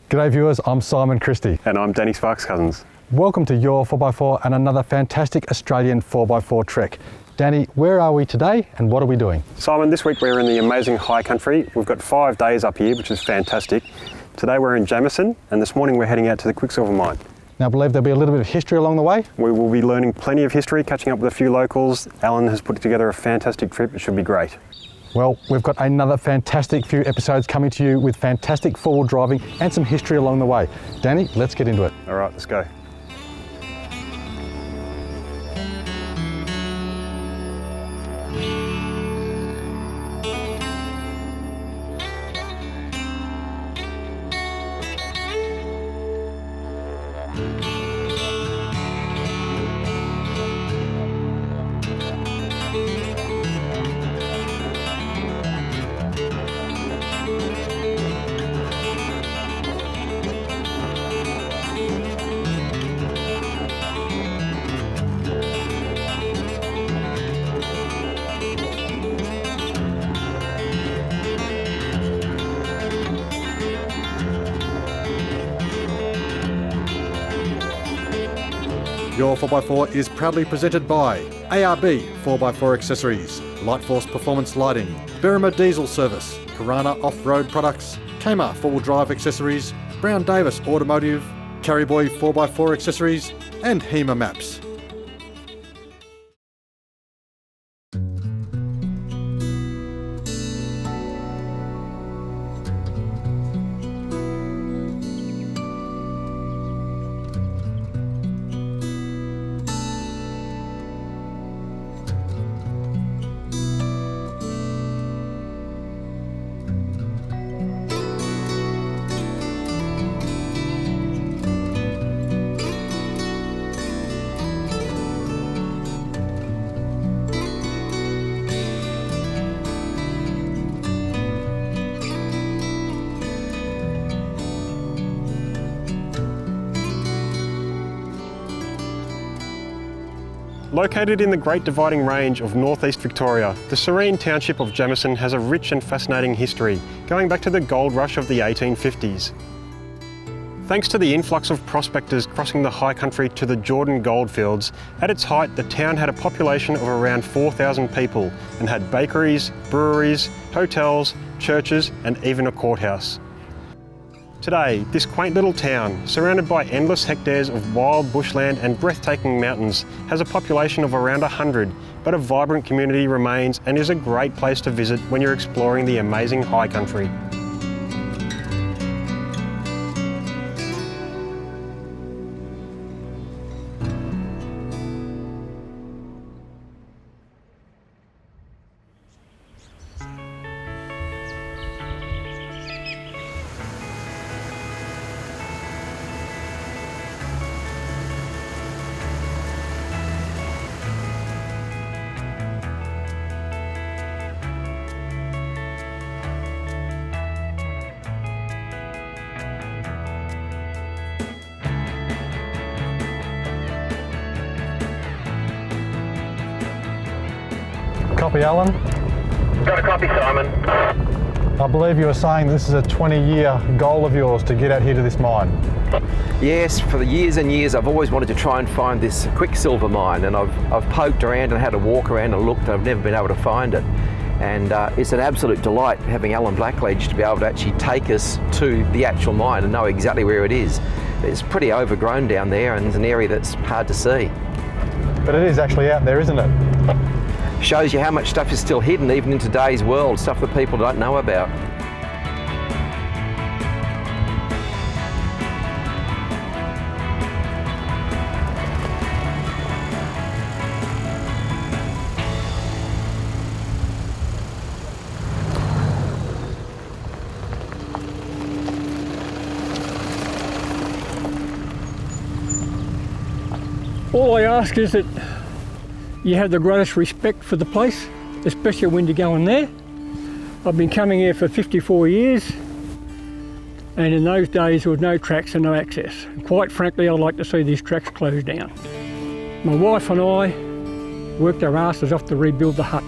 G'day viewers, I'm Simon Christie. And I'm Danny Sparks Cousins. Welcome to Your 4x4 and another fantastic Australian 4x4 trek. Danny, where are we today and what are we doing? Simon, this week we're in the amazing High Country. We've got 5 days up here, which is fantastic. Today we're in Jamieson and this morning we're heading out to the quicksilver mine. Now I believe there'll be a little bit of history along the way. We will be learning plenty of history, catching up with a few locals. Alan has put together a fantastic trip. It should be great. Well, we've got another fantastic few episodes coming to you with fantastic four-wheel driving and some history along the way. Danny, let's get into it. All right, let's go. Your 4x4 is proudly presented by ARB 4x4 Accessories, Lightforce Performance Lighting, Berrima Diesel Service, Karana Off-Road Products, Kmart 4-Wheel Drive Accessories, Brown Davis Automotive, Carryboy 4x4 Accessories and HEMA Maps. Located in the Great Dividing Range of northeast Victoria, the serene township of Jamieson has a rich and fascinating history, going back to the gold rush of the 1850s. Thanks to the influx of prospectors crossing the High Country to the Jordan goldfields, at its height the town had a population of around 4,000 people and had bakeries, breweries, hotels, churches and even a courthouse. Today, this quaint little town, surrounded by endless hectares of wild bushland and breathtaking mountains, has a population of around 100, but a vibrant community remains and is a great place to visit when you're exploring the amazing High Country. Copy, Alan. Got a copy, Simon. I believe you were saying this is a 20-year goal of yours to get out here to this mine. Yes, for the years and years I've always wanted to try and find this quicksilver mine, and I've poked around and had a walk around and looked and I've never been able to find it. And it's an absolute delight having Alan Blackledge to be able to actually take us to the actual mine and know exactly where it is. It's pretty overgrown down there and it's an area that's hard to see. But it is actually out there, isn't it? Shows you how much stuff is still hidden even in today's world, stuff that people don't know about. All I ask is that you have the greatest respect for the place, especially when you're going there. I've been coming here for 54 years, and in those days there was no tracks and no access. And quite frankly, I'd like to see these tracks closed down. My wife and I worked our asses off to rebuild the hut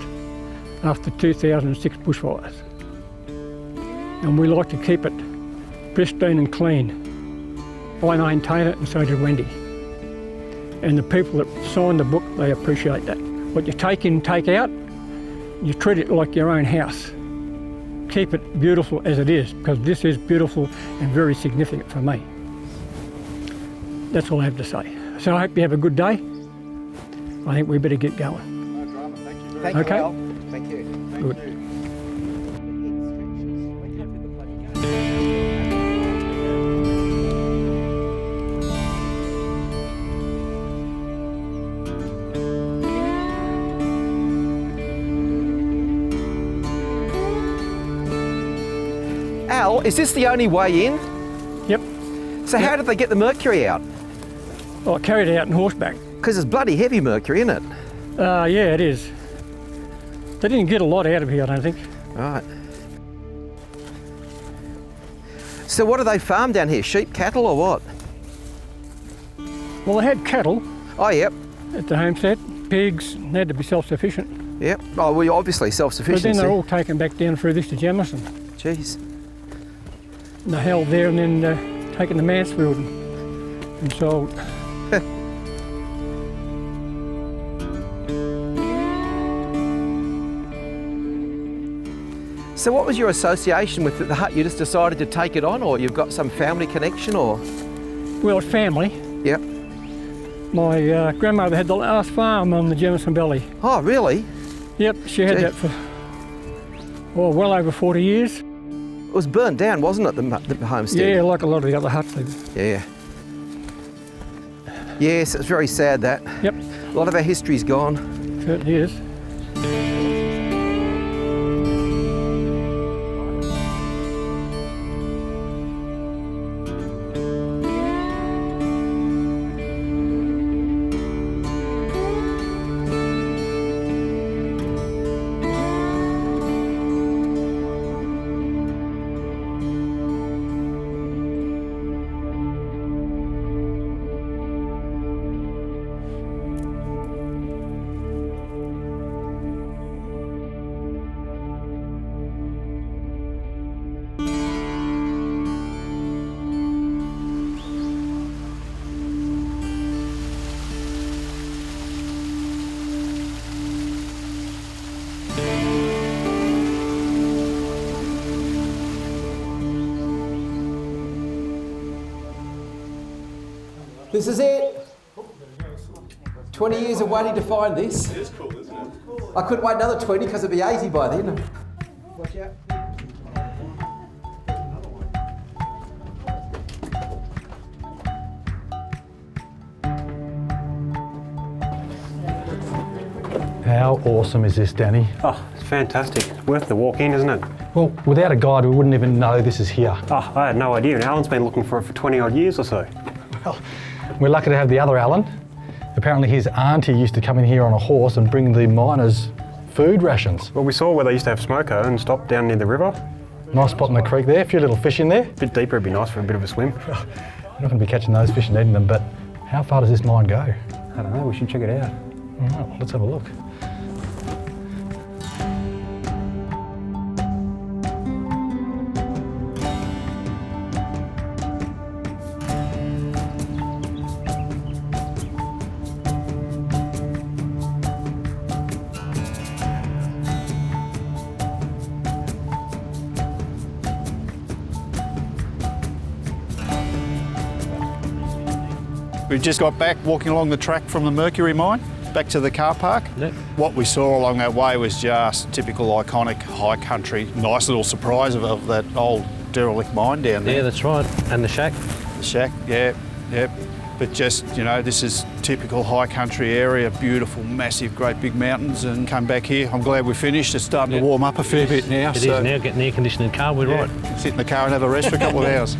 after 2006 bushfires. And we like to keep it pristine and clean. I maintain it and so did Wendy. And the people that sign the book, they appreciate that. What you take in, take out, you treat it like your own house. Keep it beautiful as it is, because this is beautiful and very significant for me. That's all I have to say. So I hope you have a good day. I think we better get going. No drama, thank you. Thank you, Okay. Al. Thank you. Good. Al, is this the only way in? Yep. So how did they get the mercury out? Well, I carried it out on horseback. Because it's bloody heavy mercury, isn't it? Yeah, it is. They didn't get a lot out of here, I don't think. Right. So what do they farm down here? Sheep, cattle or what? Well, they had cattle Oh, yep. at the homestead, pigs, they had to be self-sufficient. Yep. Oh, well, you're obviously But self-sufficient. then they're all taken back down through this to Jamieson. Jeez. And they're held there and then taken to Mansfield and sold. So what was your association with the hut? You just decided to take it on, or you've got some family connection, or? Well, it's family. Yep. My grandmother had the last farm on the Jamieson Valley. Oh, really? Yep, she had Gee. that for, well over 40 years. It was burnt down, wasn't it, the homestead? Yeah, like a lot of the other huts. Yeah. Yes, it's very sad that. Yep, A lot of our history's gone. certainly is. This is it. 20 years of waiting to find this. It is cool, isn't it? I couldn't wait another 20 because it'd be 80 by then. Watch out. How awesome is this, Danny? Oh, it's fantastic. It's worth the walk in, isn't it? Well, without a guide, we wouldn't even know this is here. Oh, I had no idea, and Alan's been looking for it for 20 odd years or so. Well, we're lucky to have the other Alan. Apparently his auntie used to come in here on a horse and bring the miners food rations. Well, we saw where they used to have smoko and stopped down near the river. Nice spot in the creek there, a few little fish in there. A bit deeper would be nice for a bit of a swim. We're not going to be catching those fish and eating them, but how far does this mine go? I don't know, we should check it out. All right, well, let's have a look. We've just got back walking along the track from the Mercury mine, back to the car park. Yep. What we saw along that way was just typical iconic high country. Nice little surprise of that old derelict mine down there. Yeah, that's right. And the shack. The shack, yeah. But just, you know, this is typical high country area, beautiful, massive, great big mountains, and come back here. I'm glad we finished. It's starting to warm up a fair bit now. It is now, getting the air conditioning car, we're right. Can sit in the car and have a rest for a couple of hours.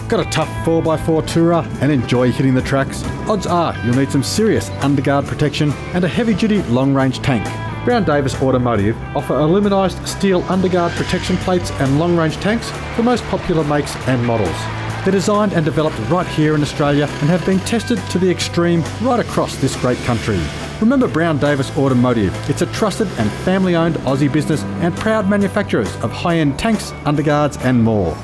Got a tough 4x4 tourer and enjoy hitting the tracks? Odds are you'll need some serious underguard protection and a heavy-duty long-range tank. Brown Davis Automotive offer aluminised steel underguard protection plates and long-range tanks for most popular makes and models. They're designed and developed right here in Australia and have been tested to the extreme right across this great country. Remember Brown Davis Automotive. It's a trusted and family-owned Aussie business and proud manufacturers of high-end tanks, underguards and more.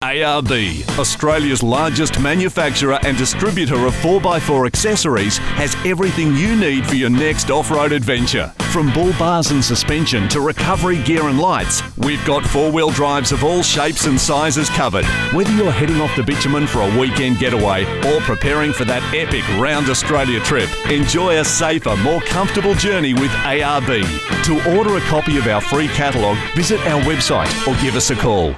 ARB, Australia's largest manufacturer and distributor of 4x4 accessories, has everything you need for your next off-road adventure. From bull bars and suspension to recovery gear and lights, we've got four-wheel drives of all shapes and sizes covered. Whether you're heading off to bitumen for a weekend getaway or preparing for that epic round Australia trip, enjoy a safer, more comfortable journey with ARB. To order a copy of our free catalogue, visit our website or give us a call.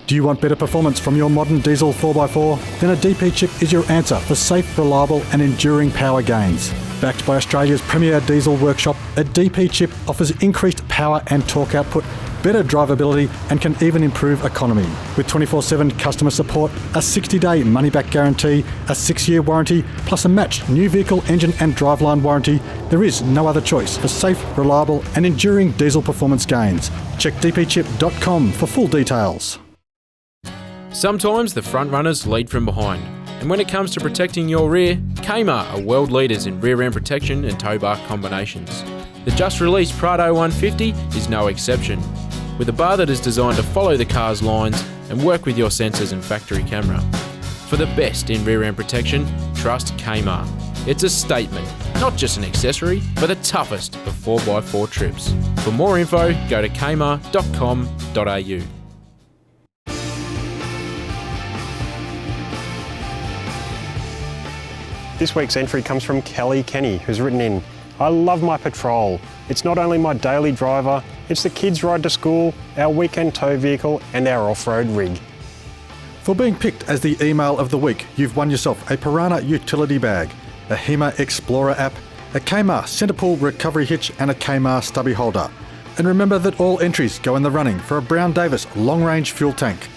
Do you want better performance from your modern diesel 4x4? Then a DP chip is your answer for safe, reliable and enduring power gains. Backed by Australia's premier diesel workshop, a DP chip offers increased power and torque output, better drivability and can even improve economy. With 24/7 customer support, a 60-day money-back guarantee, a 6-year warranty, plus a matched new vehicle engine and driveline warranty, there is no other choice for safe, reliable and enduring diesel performance gains. Check dpchip.com for full details. Sometimes the front runners lead from behind, and when it comes to protecting your rear, Kmart are world leaders in rear end protection and tow bar combinations. The just released Prado 150 is no exception, with a bar that is designed to follow the car's lines and work with your sensors and factory camera. For the best in rear end protection, trust Kmart. It's a statement, not just an accessory, but the toughest of 4x4 trips. For more info, go to kmart.com.au. This week's entry comes from Kelly Kenny, who's written in, "I love my patrol. It's not only my daily driver, it's the kids' ride to school, our weekend tow vehicle and our off-road rig." For being picked as the email of the week, you've won yourself a Piranha utility bag, a HEMA Explorer app, a Kmart centre pull recovery hitch and a Kmart stubby holder. And remember that all entries go in the running for a Brown Davis long-range fuel tank,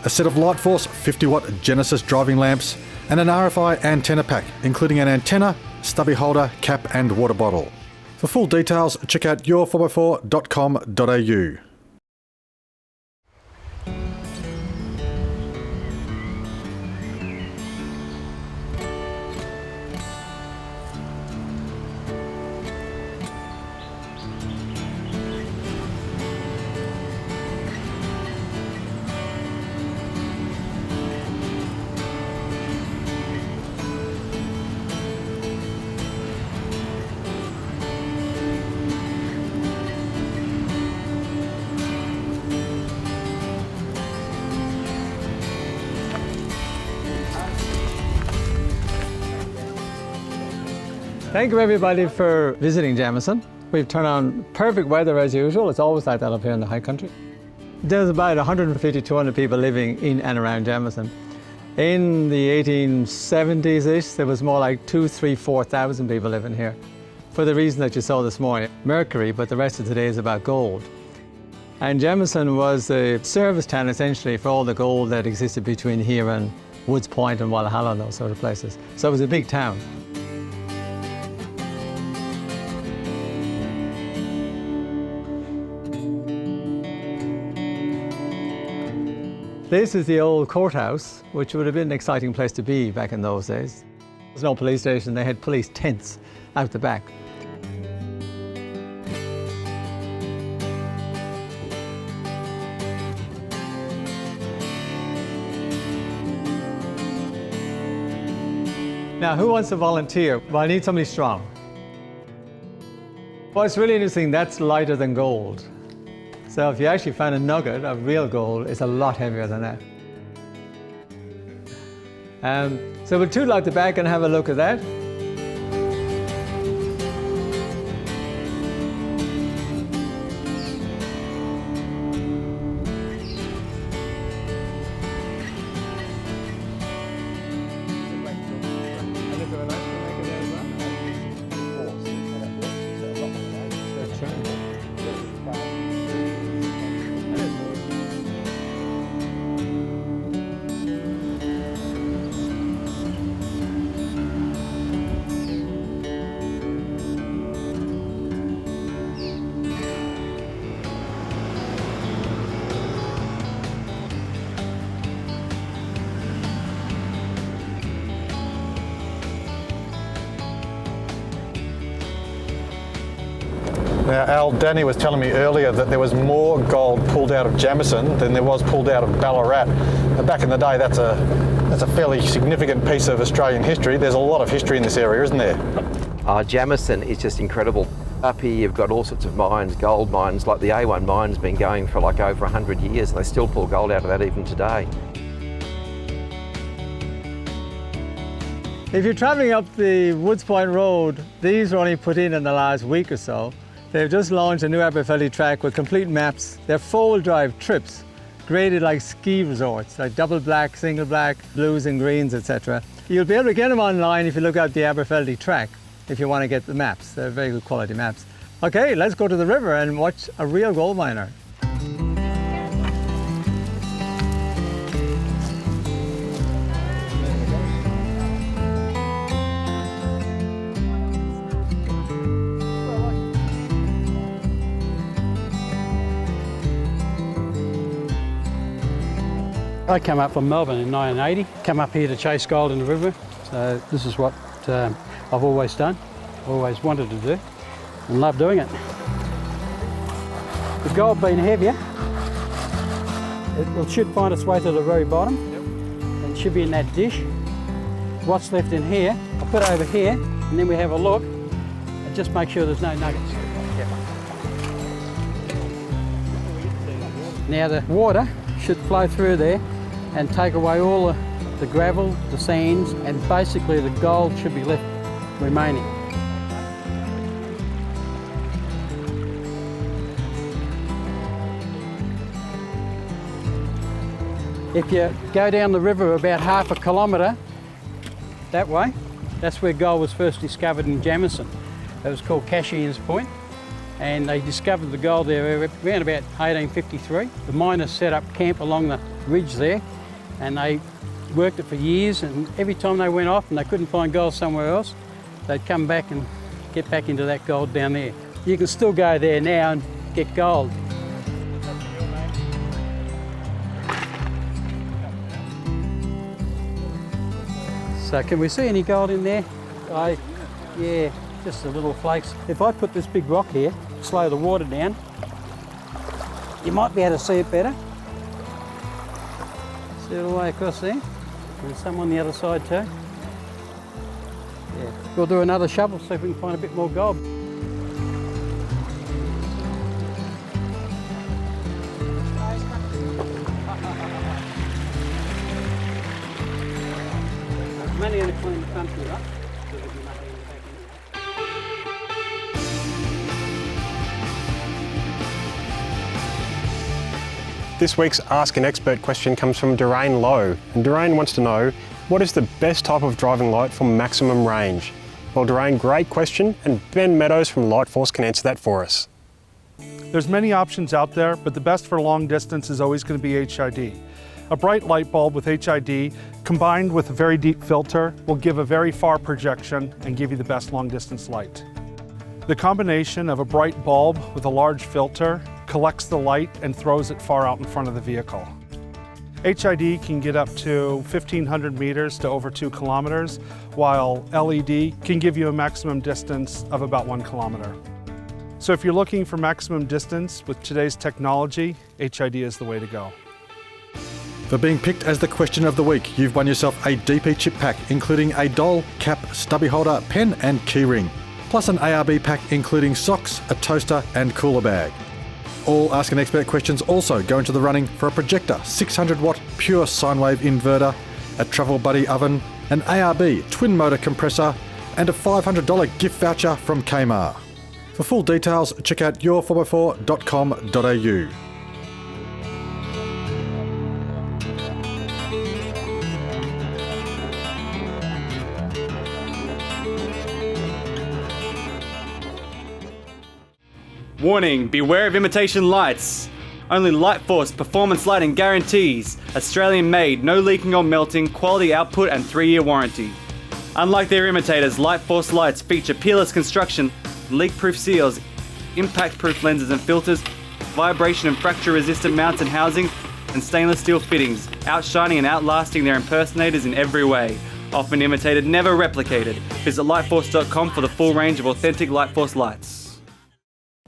a set of Lightforce 50-watt Genesis driving lamps, and an RFI antenna pack, including an antenna, stubby holder, cap and water bottle. For full details, check out your4x4.com.au. Thank you everybody for visiting Jamieson. We've turned on perfect weather as usual. It's always like that up here in the High Country. There's about 150 to 200 people living in and around Jamieson. In the 1870s-ish, there was more like 2,000, 3,000, 4,000 people living here. For the reason that you saw this morning, mercury, but the rest of today is about gold. And Jamieson was a service town essentially for all the gold that existed between here and Woods Point and Walhalla and those sort of places. So it was a big town. This is the old courthouse, which would have been an exciting place to be back in those days. There was no police station, they had police tents out the back. Now, who wants to volunteer? Well, I need somebody strong. Well, it's really interesting, that's lighter than gold. So if you actually find a nugget of real gold, it's a lot heavier than that. So we'll toot out the back and have a look at that. Now, Al, Danny was telling me earlier that there was more gold pulled out of Jamieson than there was pulled out of Ballarat. Now, back in the day, that's a fairly significant piece of Australian history. There's a lot of history in this area, isn't there? Jamieson is just incredible. Up here you've got all sorts of mines, gold mines, like the A1 mine's been going for like over 100 years and they still pull gold out of that even today. If you're travelling up the Woods Point Road, these were only put in the last week or so. They've just launched a new Aberfeldy track with complete maps. They're four-wheel drive trips, graded like ski resorts, like double black, single black, blues and greens, etc. You'll be able to get them online if you look up the Aberfeldy track, if you want to get the maps. They're very good quality maps. Okay, let's go to the river and watch a real gold miner. I came up from Melbourne in 1980, come up here to chase gold in the river. So this is what I've always done, always wanted to do, and love doing it. The gold being heavier, it should find its way to the very bottom, and it should be in that dish. What's left in here, I'll put over here, and then we have a look, and just make sure there's no nuggets. Now the water should flow through there and take away all the gravel, the sands, and basically the gold should be left remaining. If you go down the river about half a kilometre that way, that's where gold was first discovered in Jamieson. It was called Cashian's Point, and they discovered the gold there around about 1853. The miners set up camp along the ridge there, and they worked it for years, and every time they went off and they couldn't find gold somewhere else, they'd come back and get back into that gold down there. You can still go there now and get gold. So can we see any gold in there? Yeah, just the little flakes. If I put this big rock here, slow the water down, you might be able to see it better. See it all the way across there? There's some on the other side too. Yeah. We'll do another shovel, see if we can find a bit more gold. I'm only going to clean the country up. This week's Ask an Expert question comes from Doreen Lowe, and Doreen wants to know, what is the best type of driving light for maximum range? Well, Doreen, great question, and Ben Meadows from Lightforce can answer that for us. There's many options out there, but the best for long distance is always going to be HID. A bright light bulb with HID combined with a very deep filter will give a very far projection and give you the best long distance light. The combination of a bright bulb with a large filter collects the light and throws it far out in front of the vehicle. HID can get up to 1,500 meters to over 2 kilometers, while LED can give you a maximum distance of about 1 kilometer. So if you're looking for maximum distance with today's technology, HID is the way to go. For being picked as the question of the week, you've won yourself a DP chip pack, including a doll, cap, stubby holder, pen and keyring, plus an ARB pack including socks, a toaster and cooler bag. All Ask an Expert questions also go into the running for a projector, 600 watt pure sine wave inverter, a Travel Buddy oven, an ARB twin motor compressor and a $500 gift voucher from Kmart. For full details, check out your4x4.com.au. Warning, beware of imitation lights. Only Lightforce performance lighting guarantees Australian made, no leaking or melting, quality output and 3-year warranty. Unlike their imitators, Lightforce lights feature peerless construction, leak-proof seals, impact-proof lenses and filters, vibration and fracture resistant mounts and housing, and stainless steel fittings, outshining and outlasting their impersonators in every way. Often imitated, never replicated. Visit lightforce.com for the full range of authentic Lightforce lights.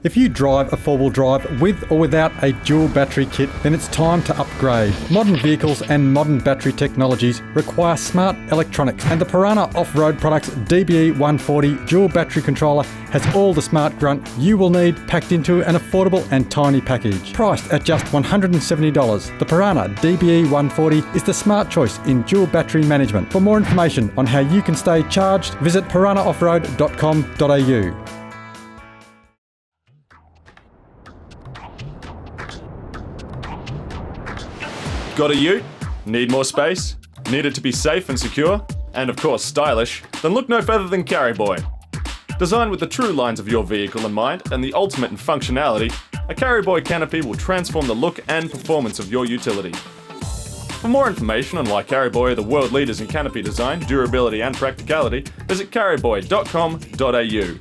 If you drive a four-wheel drive with or without a dual battery kit, then it's time to upgrade. Modern vehicles and modern battery technologies require smart electronics, and the Piranha Off-Road Products DBE 140 dual battery controller has all the smart grunt you will need packed into an affordable and tiny package. Priced at just $170, the Piranha DBE 140 is the smart choice in dual battery management. For more information on how you can stay charged, visit piranhaoffroad.com.au. Got a ute? Need more space? Need it to be safe and secure? And of course stylish? Then look no further than Carry Boy. Designed with the true lines of your vehicle in mind and the ultimate in functionality, a Carry Boy canopy will transform the look and performance of your utility. For more information on why Carry Boy are the world leaders in canopy design, durability and practicality, visit carryboy.com.au.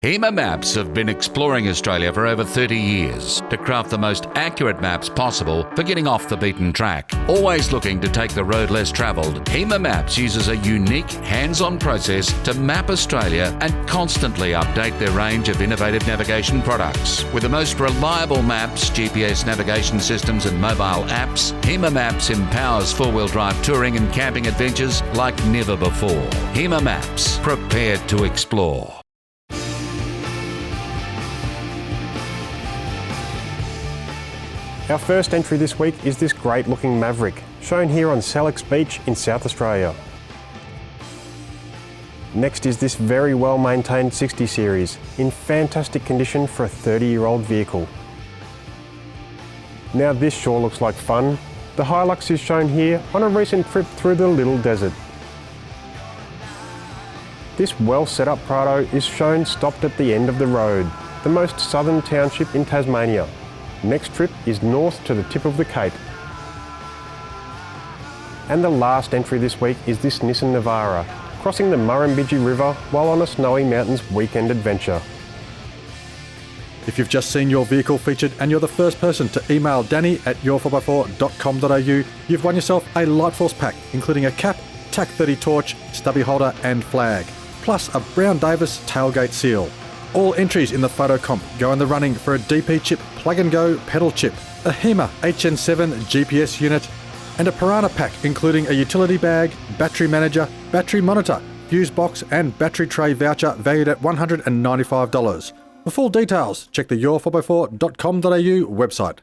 HEMA Maps have been exploring Australia for over 30 years to craft the most accurate maps possible for getting off the beaten track. Always looking to take the road less travelled, HEMA Maps uses a unique hands-on process to map Australia and constantly update their range of innovative navigation products. With the most reliable maps, GPS navigation systems and mobile apps, HEMA Maps empowers four-wheel drive touring and camping adventures like never before. HEMA Maps, prepared to explore. Our first entry this week is this great looking Maverick, shown here on Salix Beach in South Australia. Next is this very well maintained 60 series, in fantastic condition for a 30-year-old vehicle. Now this sure looks like fun. The Hilux is shown here on a recent trip through the Little Desert. This well set up Prado is shown stopped at the end of the road, the most southern township in Tasmania. Next trip is north to the tip of the Cape. And the last entry this week is this Nissan Navara, crossing the Murrumbidgee River while on a Snowy Mountains weekend adventure. If you've just seen your vehicle featured and you're the first person to email danny@your4x4.com.au, you've won yourself a Light Force pack, including a cap, TAC-30 torch, stubby holder and flag, plus a Brown Davis tailgate seal. All entries in the photo comp go in the running for a DP chip plug-and-go pedal chip, a HEMA HN7 GPS unit, and a Piranha pack including a utility bag, battery manager, battery monitor, fuse box and battery tray voucher valued at $195. For full details, check the your4x4.com.au website.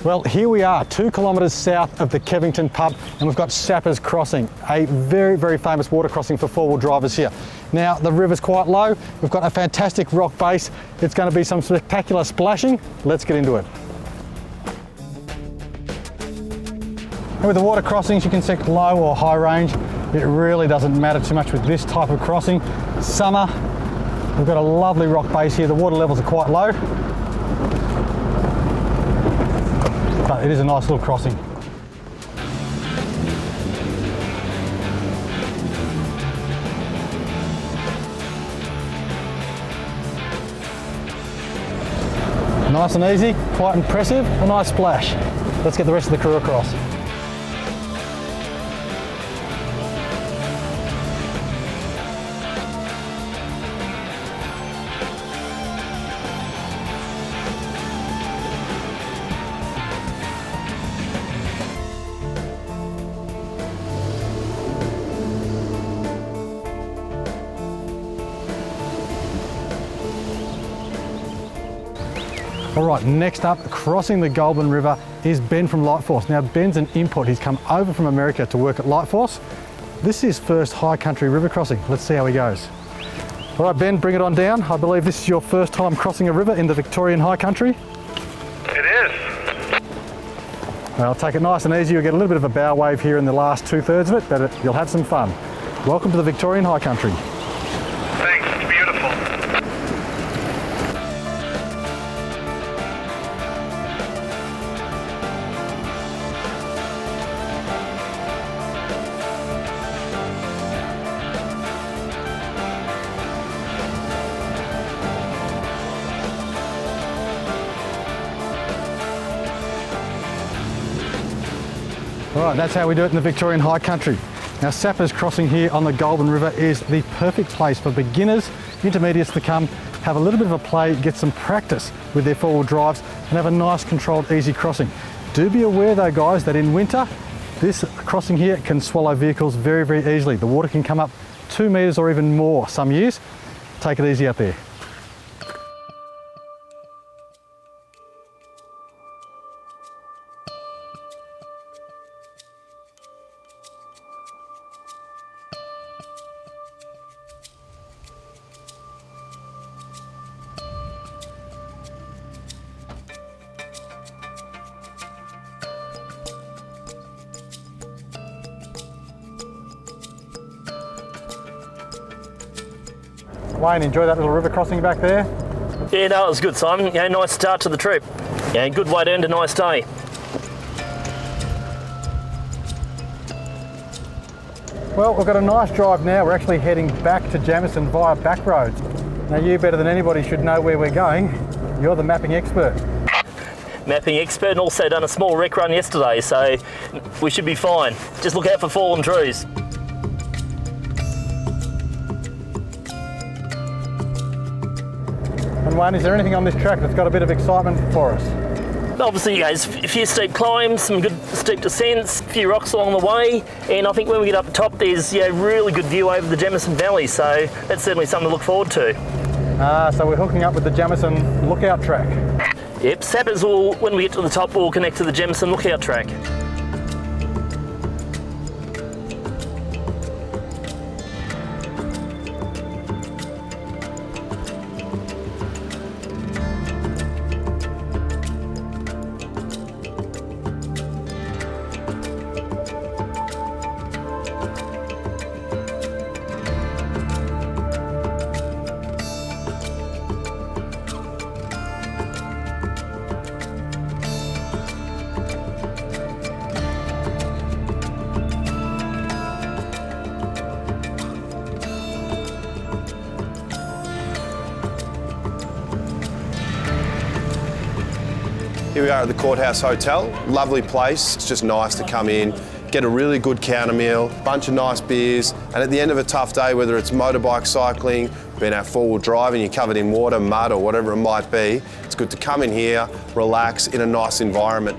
Well, here we are, 2 kilometres south of the Kevington pub, and we've got Sappers Crossing, a very, very famous water crossing for four-wheel drivers here. Now, the river's quite low, we've got a fantastic rock base, it's going to be some spectacular splashing. Let's get into it. And with the water crossings, you can select low or high range. It really doesn't matter too much with this type of crossing. Summer, we've got a lovely rock base here, the water levels are quite low. But it is a nice little crossing. Nice and easy, quite impressive, a nice splash. Let's get the rest of the crew across. All right, next up, crossing the Goulburn River is Ben from Light Force. Now, Ben's an import. He's come over from America to work at Light Force. This is his first high country river crossing. Let's see how he goes. All right, Ben, bring it on down. I believe this is your first time crossing a river in the Victorian High Country. It is. Well, take it nice and easy. You'll get a little bit of a bow wave here in the last 2/3 of it, but you'll have some fun. Welcome to the Victorian High Country. Thanks, it's beautiful. All right, that's how we do it in the Victorian High Country. Now, Sappers crossing here on the Goulburn River is the perfect place for beginners, intermediates to come, have a little bit of a play, get some practice with their four-wheel drives and have a nice, controlled, easy crossing. Do be aware though, guys, that in winter, this crossing here can swallow vehicles very, very easily. The water can come up 2 metres or even more some years. Take it easy out there. Wayne, enjoy that little river crossing back there? Yeah, no, it was good, Simon. Yeah, nice start to the trip. Yeah, good way to end a nice day. Well, we've got a nice drive now. We're actually heading back to Jamieson via back roads. Now, you better than anybody should know where we're going. You're the mapping expert. Mapping expert, and also done a small rec run yesterday, so we should be fine. Just look out for fallen trees. And Wayne, is there anything on this track that's got a bit of excitement for us? Obviously, there's a few steep climbs, some good steep descents, a few rocks along the way, and I think when we get up the top, there's really good view over the Jamieson Valley, so that's certainly something to look forward to. So we're hooking up with the Jamieson lookout track. Yep, Sappers will, when we get to the top, will connect to the Jamieson lookout track. Here we are at the Courthouse Hotel. Lovely place. It's just nice to come in, get a really good counter meal, bunch of nice beers, and at the end of a tough day, whether it's motorbike cycling, being out four-wheel driving, you're covered in water, mud, or whatever it might be, it's good to come in here, relax in a nice environment.